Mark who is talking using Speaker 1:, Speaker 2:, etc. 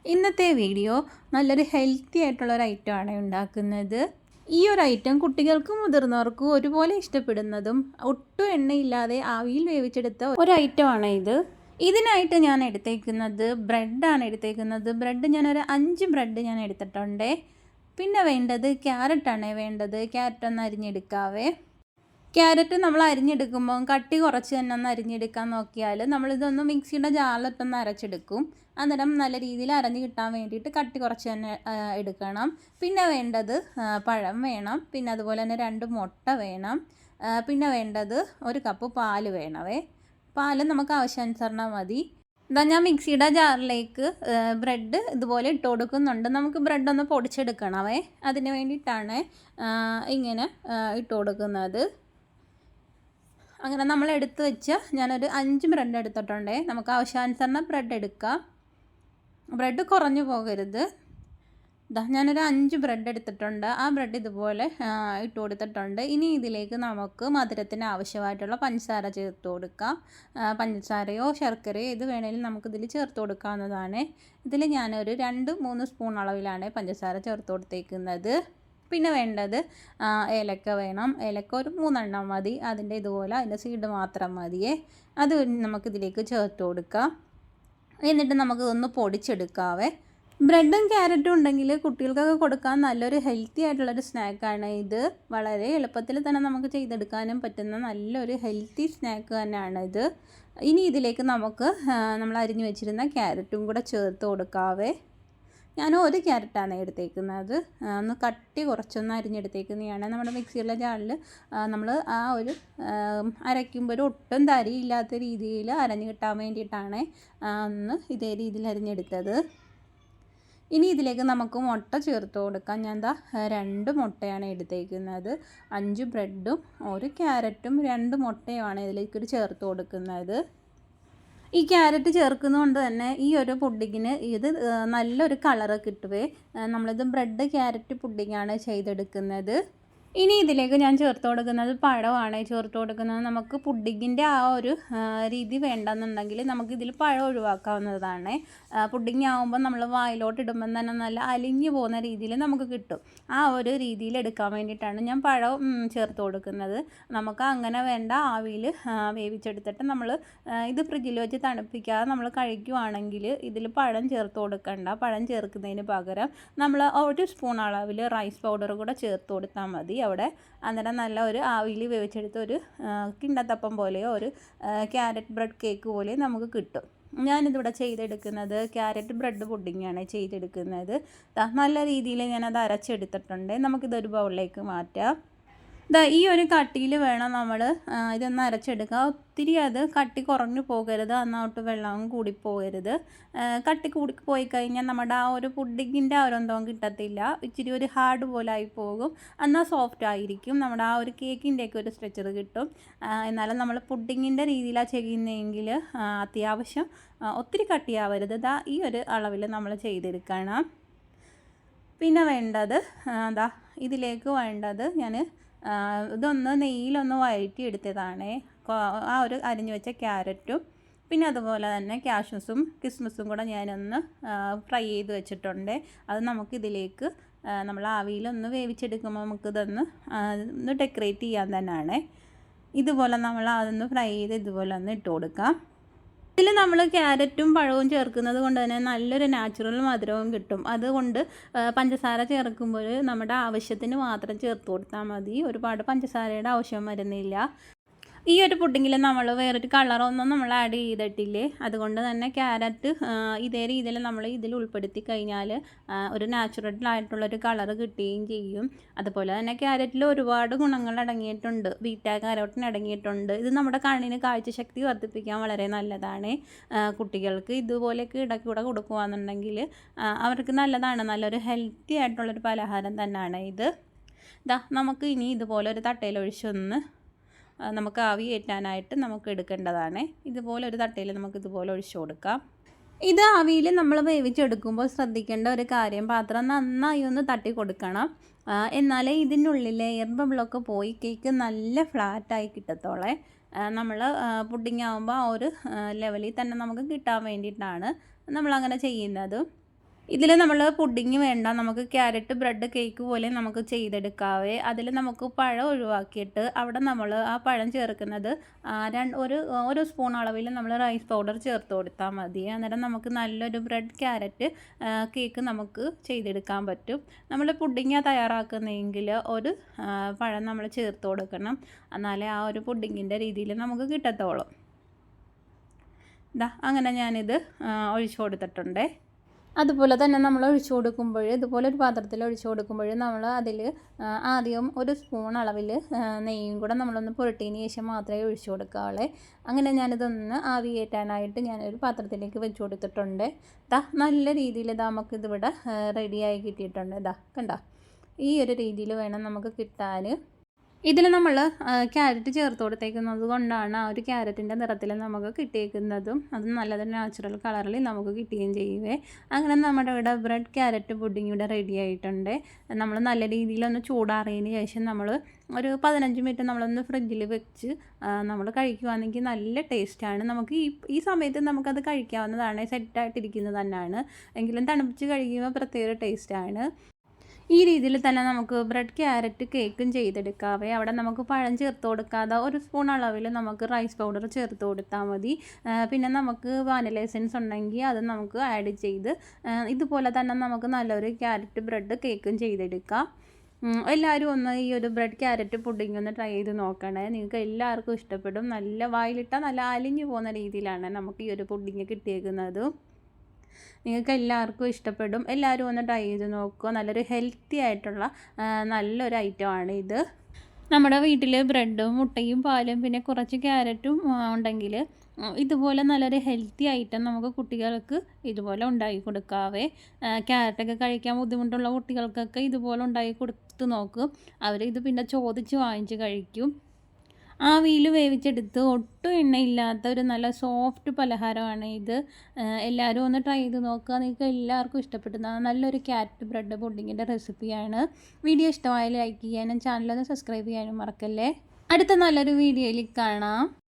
Speaker 1: ഇന്നത്തെ വീഡിയോ നല്ലൊരു ഹെൽത്തി ആയിട്ടുള്ളൊരു ഐറ്റമാണ് ഉണ്ടാക്കുന്നത്. ഈ ഒരു ഐറ്റം കുട്ടികൾക്കും മുതിർന്നവർക്കും ഒരുപോലെ ഇഷ്ടപ്പെടുന്നതും ഒട്ടും എണ്ണയില്ലാതെ ആവിയിൽ വേവിച്ചെടുത്ത ഒരു ഐറ്റമാണ് ഇത്. ഇതിനായിട്ട് ഞാൻ എടുത്തേക്കുന്നത് ബ്രെഡാണ് എടുത്തേക്കുന്നത്. ബ്രെഡ് ഞാനൊരു 5 ബ്രെഡ് ഞാൻ എടുത്തിട്ടുണ്ട്. പിന്നെ വേണ്ടത് ക്യാരറ്റാണ് വേണ്ടത്. ക്യാരറ്റ് ഒന്ന് അരിഞ്ഞെടുക്കാവേ. ക്യാരറ്റ് നമ്മൾ അരിഞ്ഞെടുക്കുമ്പോൾ കട്ടി കുറച്ച് തന്നെ ഒന്ന് അരിഞ്ഞെടുക്കാൻ നോക്കിയാൽ നമ്മളിതൊന്ന് മിക്സിയുടെ ജാറിലിട്ടൊന്ന് അരച്ചെടുക്കും. അന്നേരം നല്ല രീതിയിൽ അരഞ്ഞ് കിട്ടാൻ വേണ്ടിയിട്ട് കട്ടി കുറച്ച് തന്നെ എടുക്കണം. പിന്നെ വേണ്ടത് പഴം വേണം. പിന്നെ അതുപോലെ തന്നെ 2 മുട്ട വേണം. പിന്നെ വേണ്ടത് 1 കപ്പ് പാല് വേണമേ. പാല് നമുക്ക് ആവശ്യാനുസരണം മതി. ഇതാ ഞാൻ മിക്സിയുടെ ജാറിലേക്ക് ബ്രെഡ് ഇതുപോലെ ഇട്ട് കൊടുക്കുന്നുണ്ട്. നമുക്ക് ബ്രെഡ് ഒന്ന് പൊടിച്ചെടുക്കണമേ. അതിന് വേണ്ടിയിട്ടാണ് ഇങ്ങനെ ഇട്ട് കൊടുക്കുന്നത്. അങ്ങനെ നമ്മൾ എടുത്ത് വെച്ച് ഞാനൊരു 5 ബ്രെഡ് എടുത്തിട്ടുണ്ട്. നമുക്ക് ആവശ്യാനുസരണം ബ്രെഡ് എടുക്കാം. ബ്രെഡ് കുറഞ്ഞു പോകരുത്. ഇതാ ഞാനൊരു 5 ബ്രെഡ് എടുത്തിട്ടുണ്ട്. ആ ബ്രെഡ് ഇതുപോലെ ഇട്ട് കൊടുത്തിട്ടുണ്ട്. ഇനി ഇതിലേക്ക് നമുക്ക് മധുരത്തിന് ആവശ്യമായിട്ടുള്ള പഞ്ചസാര ചേർത്ത് കൊടുക്കാം. പഞ്ചസാരയോ ശർക്കരയോ ഏത് വേണമെങ്കിലും നമുക്കിതിൽ ചേർത്ത് കൊടുക്കാവുന്നതാണ്. ഇതിൽ ഞാനൊരു 2-3 സ്പൂൺ അളവിലാണ് പഞ്ചസാര ചേർത്ത് കൊടുത്തേക്കുന്നത്. പിന്നെ വേണ്ടത് ഏലക്ക വേണം. ഏലക്ക ഒരു 3 എണ്ണം മതി. അതിൻ്റെ സീഡ് മാത്രം മതിയേ. അത് നമുക്കിതിലേക്ക് ചേർത്ത് കൊടുക്കാം. എന്നിട്ട് നമുക്കിതൊന്ന് പൊടിച്ചെടുക്കാവേ. ബ്രെഡും ക്യാരറ്റും ഉണ്ടെങ്കിൽ കുട്ടികൾക്കൊക്കെ കൊടുക്കാൻ നല്ലൊരു ഹെൽത്തി ആയിട്ടുള്ളൊരു സ്നാക്കാണ് ഇത്. വളരെ എളുപ്പത്തിൽ തന്നെ നമുക്ക് ചെയ്തെടുക്കാനും പറ്റുന്ന നല്ലൊരു ഹെൽത്തി സ്നാക്ക് തന്നെയാണ് ഇത്. ഇനി ഇതിലേക്ക് നമുക്ക് നമ്മൾ അരിഞ്ഞു വെച്ചിരുന്ന ക്യാരറ്റും കൂടെ ചേർത്ത് കൊടുക്കാവേ. ഞാൻ 1 ക്യാരറ്റാണ് എടുത്തേക്കുന്നത്. ഒന്ന് കട്ടി കുറച്ചൊന്ന് അരിഞ്ഞെടുത്തേക്കുന്നതാണ്. നമ്മുടെ മിക്സിയിലെ ജാറിൽ നമ്മൾ ആ ഒരു അരയ്ക്കുമ്പോൾ ഒരു ഒട്ടും തരിയില്ലാത്ത രീതിയിൽ അരഞ്ഞു കിട്ടാൻ വേണ്ടിയിട്ടാണ് ഒന്ന് ഇതേ രീതിയിൽ അരിഞ്ഞെടുത്തത്. ഇനി ഇതിലേക്ക് നമുക്ക് മുട്ട ചേർത്ത് കൊടുക്കാം. ഞാൻ 2 മുട്ടയാണ് എടുത്തേക്കുന്നത്. 5 ബ്രെഡും 1 ക്യാരറ്റും 2 മുട്ടയുമാണ് ഇതിലേക്ക് ചേർത്ത് കൊടുക്കുന്നത്. ഈ ക്യാരറ്റ് ചേർക്കുന്നതുകൊണ്ട് തന്നെ ഈ ഒരു പുഡിങ്ങിന് ഇത് നല്ലൊരു കളറ് കിട്ടുവേ. നമ്മളിത് ബ്രെഡ് ക്യാരറ്റ് പുഡിങ്ങാണ് ചെയ്തെടുക്കുന്നത്. ഇനി ഇതിലേക്ക് ഞാൻ ചേർത്ത് കൊടുക്കുന്നത് പഴമാണ് ചേർത്ത് കൊടുക്കുന്നത്. നമുക്ക് പുഡിങ്ങിൻ്റെ ആ ഒരു രീതി വേണ്ടെന്നുണ്ടെങ്കിൽ നമുക്കിതിൽ പഴം ഒഴിവാക്കാവുന്നതാണ്. പുഡിങ് ആകുമ്പോൾ നമ്മൾ വായിലോട്ട് ഇടുമ്പം തന്നെ നല്ല അലിഞ്ഞു പോകുന്ന രീതിയിൽ നമുക്ക് കിട്ടും. ആ ഒരു രീതിയിൽ എടുക്കാൻ വേണ്ടിയിട്ടാണ് ഞാൻ പഴം ചേർത്ത് കൊടുക്കുന്നത്. നമുക്ക് അങ്ങനെ വേണ്ട. ആവിയിൽ വേവിച്ചെടുത്തിട്ട് നമ്മൾ ഇത് ഫ്രിഡ്ജിൽ വെച്ച് തണുപ്പിക്കാതെ നമ്മൾ കഴിക്കുവാണെങ്കിൽ ഇതിൽ പഴം ചേർത്ത് കൊടുക്കണ്ട. പഴം ചേർക്കുന്നതിന് പകരം നമ്മൾ 1 സ്പൂൺ അളവിൽ റൈസ് പൗഡർ കൂടെ ചേർത്ത് കൊടുത്താൽ മതി അവിടെ. അന്നേരം നല്ല ഒരു ആവിയിൽ വേവിച്ചെടുത്ത ഒരു കിണ്ണത്തപ്പം പോലെയോ ഒരു ക്യാരറ്റ് ബ്രെഡ് കേക്ക് പോലെയോ നമുക്ക് കിട്ടും. ഞാനിതിവിടെ ചെയ്തെടുക്കുന്നത് ക്യാരറ്റ് ബ്രെഡ് പുഡിങ്ങാണ് ചെയ്തെടുക്കുന്നത്. നല്ല രീതിയിൽ ഞാനത് അരച്ചെടുത്തിട്ടുണ്ട്. നമുക്കിതൊരു ബൗളിലേക്ക് മാറ്റാം. ഈ ഒരു കട്ടിയിൽ വേണം നമ്മൾ ഇതൊന്ന് അരച്ചെടുക്കുക. ഒത്തിരി അത് കട്ടി കുറഞ്ഞു പോകരുത്, എന്നോട്ട് വെള്ളം കൂടിപ്പോകരുത്. കട്ടി കൂടി പോയി കഴിഞ്ഞാൽ നമ്മുടെ ആ ഒരു പുഡിങ്ങിൻ്റെ ആ ഒരു എന്തോം കിട്ടത്തില്ല. ഇച്ചിരി ഒരു ഹാർഡ് പോലെ ആയി പോകും. എന്നാൽ സോഫ്റ്റ് ആയിരിക്കും. നമ്മുടെ ആ ഒരു കേക്കിൻ്റെയൊക്കെ ഒരു സ്ട്രക്ചർ കിട്ടും. എന്നാലും നമ്മൾ പുഡിങ്ങിൻ്റെ രീതിയിലാണ് ചെയ്യുന്നതെങ്കിൽ അത്യാവശ്യം ഒത്തിരി കട്ടിയാവരുത്. ഈ ഒരു അളവിൽ നമ്മൾ ചെയ്തെടുക്കണം. പിന്നെ വേണ്ടത് ഇതിലേക്ക് വേണ്ടത് ഞാൻ ഇതൊന്ന് നെയ്യിലൊന്ന് വഴറ്റി എടുത്തതാണ്. ആ ഒരു അരിഞ്ഞു വെച്ച ക്യാരറ്റും പിന്നെ അതുപോലെ തന്നെ കാഷ്യൂസും കിസ്മിസും കൂടെ ഞാനൊന്ന് ഫ്രൈ ചെയ്ത് വെച്ചിട്ടുണ്ട്. അത് നമുക്കിതിലേക്ക് നമ്മൾ ആവിയിലൊന്ന് വേവിച്ചെടുക്കുമ്പോൾ നമുക്കിതൊന്ന് ഡെക്കറേറ്റ് ചെയ്യാൻ തന്നെയാണ്. ഇതുപോലെ നമ്മൾ അതൊന്ന് ഫ്രൈ ചെയ്ത് ഇതുപോലെ ഒന്ന് ഇട്ട് കൊടുക്കാം. ഇതിൽ നമ്മൾ ക്യാരറ്റും പഴവും ചേർക്കുന്നത് കൊണ്ട് തന്നെ നല്ലൊരു നാച്ചുറൽ മധുരവും കിട്ടും. അതുകൊണ്ട് പഞ്ചസാര ചേർക്കുമ്പോൾ നമ്മുടെ ആവശ്യത്തിന് മാത്രം ചേർത്ത് കൊടുത്താൽ മതി. ഒരുപാട് പഞ്ചസാരയുടെ ആവശ്യം വരുന്നില്ല. ഈ ഒരു പുഡിങ്ങിൽ നമ്മൾ വേറൊരു കളറൊന്നും നമ്മൾ ആഡ് ചെയ്തിട്ടില്ലേ. അതുകൊണ്ട് തന്നെ ക്യാരറ്റ് ഇതേ രീതിയിൽ നമ്മൾ ഇതിൽ ഉൾപ്പെടുത്തി കഴിഞ്ഞാൽ ഒരു നാച്ചുറലായിട്ടുള്ളൊരു കളറ് കിട്ടുകയും ചെയ്യും. അതുപോലെ തന്നെ ക്യാരറ്റിൽ ഒരുപാട് ഗുണങ്ങൾ അടങ്ങിയിട്ടുണ്ട്. ബീറ്റാ കാരോട്ടിൻ അടങ്ങിയിട്ടുണ്ട്. ഇത് നമ്മുടെ കണ്ണിന് കാഴ്ചശക്തി വർദ്ധിപ്പിക്കാൻ വളരെ നല്ലതാണ്. കുട്ടികൾക്ക് ഇതുപോലെയൊക്കെ ഇടയ്ക്കൂടെ കൊടുക്കുകയാണെന്നുണ്ടെങ്കിൽ അവർക്ക് നല്ലതാണ്. നല്ലൊരു ഹെൽത്തി ആയിട്ടുള്ളൊരു പലഹാരം തന്നെയാണ് ഇത്. നമുക്ക് ഇനി ഇതുപോലെ ഒരു തട്ടയിലൊഴിച്ചൊന്ന് നമുക്ക് ആവി കയറ്റാനായിട്ട് നമുക്ക് എടുക്കേണ്ടതാണ്. ഇതുപോലെ ഒരു തട്ടയിൽ നമുക്ക് ഇതുപോലെ ഒഴിച്ചു കൊടുക്കാം. ഇത് ആവിയിൽ നമ്മൾ വേവിച്ചെടുക്കുമ്പോൾ ശ്രദ്ധിക്കേണ്ട ഒരു കാര്യം, പാത്രം നന്നായി ഒന്ന് തട്ടി കൊടുക്കണം. എന്നാലേ ഇതിനുള്ളിലെ എയർ ബബിളൊക്കെ പോയി കേക്ക് നല്ല ഫ്ലാറ്റായി കിട്ടത്തോളെ. നമ്മൾ പുഡിങ് ആകുമ്പോൾ ആ ഒരു ലെവലിൽ തന്നെ നമുക്ക് കിട്ടാൻ വേണ്ടിയിട്ടാണ് നമ്മളങ്ങനെ ചെയ്യുന്നത്. ഇതിൽ നമ്മൾ പുഡിങ് വേണ്ട, നമുക്ക് ക്യാരറ്റ് ബ്രെഡ് കേക്ക് പോലെ നമുക്ക് ചെയ്തെടുക്കാവേ. അതിൽ നമുക്ക് പഴം ഒഴിവാക്കിയിട്ട് അവിടെ നമ്മൾ ആ പഴം ചേർക്കുന്നത് ഒരു സ്പൂൺ അളവിൽ നമ്മൾ റൈസ് പൗഡർ ചേർത്ത് കൊടുത്താൽ മതി. അന്നേരം നമുക്ക് നല്ലൊരു ബ്രെഡ് ക്യാരറ്റ് കേക്ക് നമുക്ക് ചെയ്തെടുക്കാൻ പറ്റും. നമ്മൾ പുഡിങ്ങാണ് തയ്യാറാക്കുന്നതെങ്കിൽ ഒരു പഴം നമ്മൾ ചേർത്ത് കൊടുക്കണം, എന്നാലേ ആ ഒരു പുഡിങ്ങിൻ്റെ രീതിയിൽ നമുക്ക് കിട്ടത്തുള്ളൂ. അങ്ങനെ ഞാനിത് ഒഴിച്ചു കൊടുത്തിട്ടുണ്ട്. അതുപോലെ തന്നെ നമ്മൾ ഒഴിച്ചു കൊടുക്കുമ്പോൾ, ഇതുപോലെ ഒരു പാത്രത്തിൽ ഒഴിച്ചു കൊടുക്കുമ്പോൾ നമ്മൾ അതിൽ ആദ്യം ഒരു സ്പൂൺ അളവിൽ നെയ്യും കൂടെ നമ്മളൊന്ന് പുരട്ടിയതിന് ശേഷം മാത്രമേ ഒഴിച്ചു കൊടുക്കാവുള്ളൂ. അങ്ങനെ ഞാനിതൊന്ന് ആവി കയറ്റാനായിട്ട് ഞാനൊരു പാത്രത്തിലേക്ക് വെച്ച് കൊടുത്തിട്ടുണ്ട്. നല്ല രീതിയിൽ നമുക്കിതിവിടെ റെഡിയായി കിട്ടിയിട്ടുണ്ട്. കണ്ടോ, ഈ ഒരു രീതിയിൽ വേണം നമുക്ക് കിട്ടാൻ. ഇതിൽ നമ്മൾ ക്യാരറ്റ് ചേർത്ത് കൊടുത്തേക്കുന്നത് കൊണ്ടാണ് ആ ഒരു ക്യാരറ്റിൻ്റെ നിറത്തിൽ നമുക്ക് കിട്ടിയേക്കുന്നതും അത് നല്ലൊരു നാച്ചുറൽ കളറിൽ നമുക്ക് കിട്ടുകയും ചെയ്യുവേ. അങ്ങനെ നമ്മുടെ ഇവിടെ ബ്രെഡ് ക്യാരറ്റ് പുഡിംഗ് ഇവിടെ റെഡി ആയിട്ടുണ്ട്. നമ്മൾ നല്ല രീതിയിലൊന്ന് ചൂടാറിയതിന് ശേഷം നമ്മൾ ഒരു 15 മിനിറ്റ് നമ്മളൊന്ന് ഫ്രിഡ്ജിൽ വെച്ച് നമ്മൾ കഴിക്കുകയാണെങ്കിൽ നല്ല ടേസ്റ്റാണ്. നമുക്ക് ഈ സമയത്ത് നമുക്കത് കഴിക്കാവുന്നതാണ്, സെറ്റായിട്ടിരിക്കുന്നത് തന്നെയാണ്. എങ്കിലും തണുപ്പിച്ച് കഴിക്കുമ്പോൾ പ്രത്യേക ടേസ്റ്റാണ്. ഈ രീതിയിൽ തന്നെ നമുക്ക് ബ്രെഡ് ക്യാരറ്റ് കേക്കും ചെയ്തെടുക്കാവേ. അവിടെ നമുക്ക് പഴം ചേർത്ത് കൊടുക്കാതെ ഒരു സ്പൂൺ അളവിൽ നമുക്ക് റൈസ് പൗഡർ ചേർത്ത് കൊടുത്താൽ മതി. പിന്നെ നമുക്ക് വാനില എസൻസ് ഉണ്ടെങ്കിൽ അത് നമുക്ക് ആഡ് ചെയ്ത് ഇതുപോലെ തന്നെ നമുക്ക് നല്ലൊരു ക്യാരറ്റ് ബ്രെഡ് കേക്കും ചെയ്തെടുക്കാം. എല്ലാവരും ഒന്ന് ഈ ഒരു ബ്രെഡ് ക്യാരറ്റ് പുഡിംഗ് ഒന്ന് ട്രൈ ചെയ്ത് നോക്കണേ. നിങ്ങൾക്ക് എല്ലാവർക്കും ഇഷ്ടപ്പെടും. നല്ല വായിലിട്ടാൽ നല്ല അലിഞ്ഞു പോകുന്ന രീതിയിലാണ് നമുക്ക് ഈ ഒരു പുഡിംഗ് കിട്ടിയേക്കുന്നത്. നിങ്ങൾക്ക് എല്ലാവർക്കും ഇഷ്ടപ്പെടും. എല്ലാവരും ഒന്ന് ട്രൈ ചെയ്ത് നോക്കുക. നല്ലൊരു ഹെൽത്തി ആയിട്ടുള്ള നല്ലൊരു ഐറ്റമാണ് ഇത്. നമ്മുടെ വീട്ടിൽ ബ്രെഡും മുട്ടയും പാലും പിന്നെ കുറച്ച് ക്യാരറ്റും ഉണ്ടെങ്കിൽ ഇതുപോലെ നല്ലൊരു ഹെൽത്തി ഐറ്റം നമുക്ക് കുട്ടികൾക്ക് ഇതുപോലെ ഉണ്ടാക്കി കൊടുക്കാവേ. ക്യാരറ്റൊക്കെ കഴിക്കാൻ ബുദ്ധിമുട്ടുള്ള കുട്ടികൾക്കൊക്കെ ഇതുപോലെ ഉണ്ടാക്കി കൊടുത്ത് നോക്കും. അവരിത് പിന്നെ ചോദിച്ച് വാങ്ങിച്ച് കഴിക്കും. ആവിയിൽ വേവിച്ചെടുത്ത് ഒട്ടും എണ്ണയില്ലാത്ത ഒരു നല്ല സോഫ്റ്റ് പലഹാരമാണ് ഇത്. എല്ലാവരും ഒന്ന് ട്രൈ ചെയ്ത് നോക്കുക. നിങ്ങൾക്ക് എല്ലാവർക്കും ഇഷ്ടപ്പെടുന്ന നല്ലൊരു ക്യാരറ്റ് ബ്രെഡ് പുഡിങ്ങിൻ്റെ റെസിപ്പിയാണ്. വീഡിയോ ഇഷ്ടമായാൽ ലൈക്ക് ചെയ്യാനും ചാനലൊന്ന് സബ്സ്ക്രൈബ് ചെയ്യാനും മറക്കല്ലേ. അടുത്ത നല്ലൊരു വീഡിയോയിൽ കാണാം.